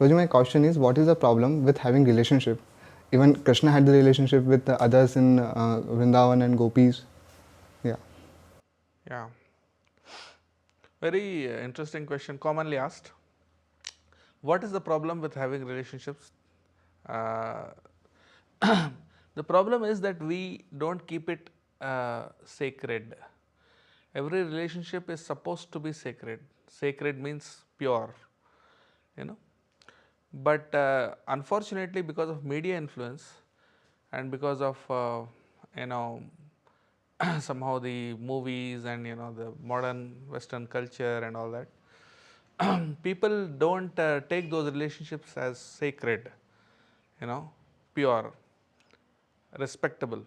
So my question is, what is the problem with having relationship? Even Krishna had the relationship with the others in Vrindavan and gopis. Yeah. Yeah, very interesting question, commonly asked. What is the problem with having relationships? Uh, the problem is that we don't keep it sacred. Every relationship is supposed to be sacred. Sacred means pure, you know. But unfortunately, because of media influence and because of you know somehow the movies and the modern Western culture and all that, people don't take those relationships as sacred, pure, respectable.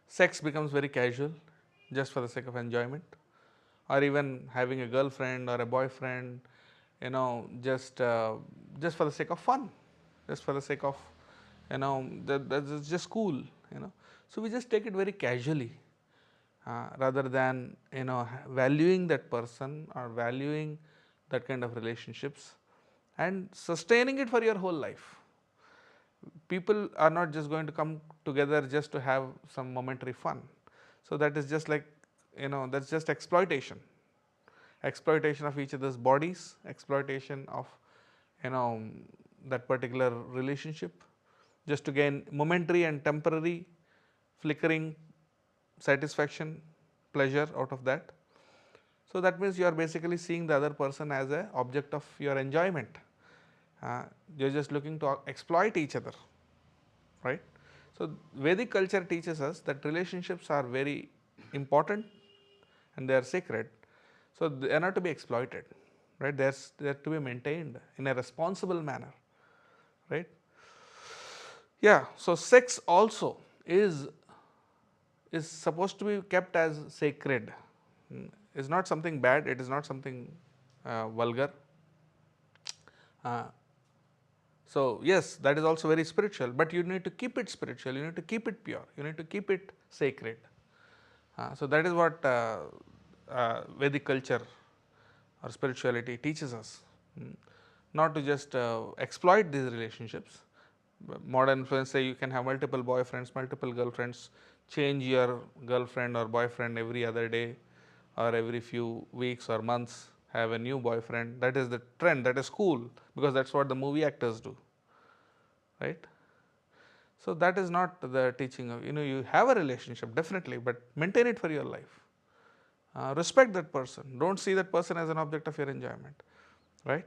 Sex becomes very casual, just for the sake of enjoyment, or even having a girlfriend or a boyfriend, just for the sake of fun, just for the sake of that's just cool. So we just take it very casually, rather than valuing that person or valuing that kind of relationships and sustaining it for your whole life. People are not just going to come together just to have some momentary fun. So that is just like, that's just exploitation. Exploitation of each other's bodies, exploitation of you know that particular relationship, just to gain momentary and temporary flickering satisfaction, pleasure out of that. So that means you are basically seeing the other person as a object of your enjoyment. You are just looking to exploit each other, right? So Vedic culture teaches us that relationships are very important and they are sacred. So they are not to be exploited, right? They are to be maintained in a responsible manner, right? Yeah. So sex also is is supposed to be kept as sacred. It's not something bad. It is not something vulgar. Uh, So yes, that is also very spiritual, but you need to keep it spiritual, you need to keep it pure, you need to keep it sacred. So that is what Vedic culture or spirituality teaches us. Not to just exploit these relationships. Modern influence say you can have multiple boyfriends, multiple girlfriends, change your girlfriend or boyfriend every other day or every few weeks or months, have a new boyfriend. That is the trend, that is cool, because that's what the movie actors do, right? So that is not the teaching of, you have a relationship definitely, but maintain it for your life. Respect that person. Don't see that person as an object of your enjoyment, right?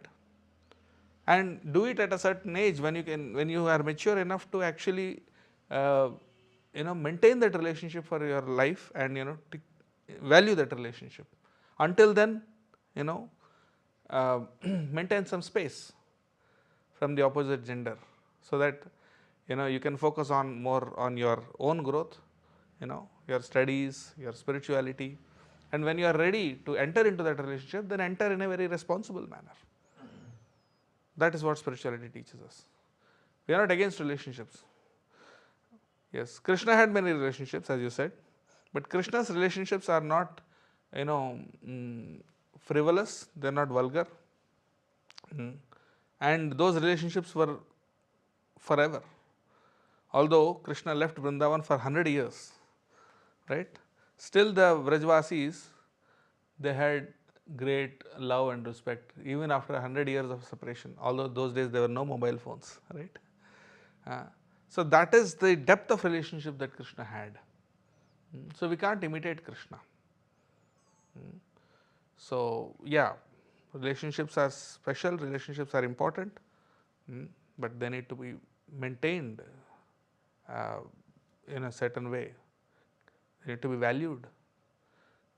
And do it at a certain age when you are mature enough to actually, uh, maintain that relationship for your life and to value that relationship. Until then, you know, maintain some space from the opposite gender, so that you can focus on more on your own growth, your studies, your spirituality, and when you are ready to enter into that relationship, then enter in a very responsible manner. That is what spirituality teaches us. We are not against relationships. Yes, Krishna had many relationships, as you said, but Krishna's relationships are not, you know, mm, frivolous. They are not vulgar, and those relationships were forever. Although Krishna left Vrindavan for 100 years, right? Still, the Vrajvasis, they had great love and respect even after 100 years of separation. Although those days there were no mobile phones, right? Uh, so that is the depth of relationship that Krishna had. So we can't imitate Krishna. So yeah, relationships are special, relationships are important, but they need to be maintained uh, in a certain way. They need to be valued.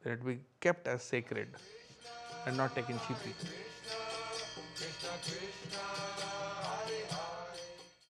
They need to be kept as sacred and not taken cheaply.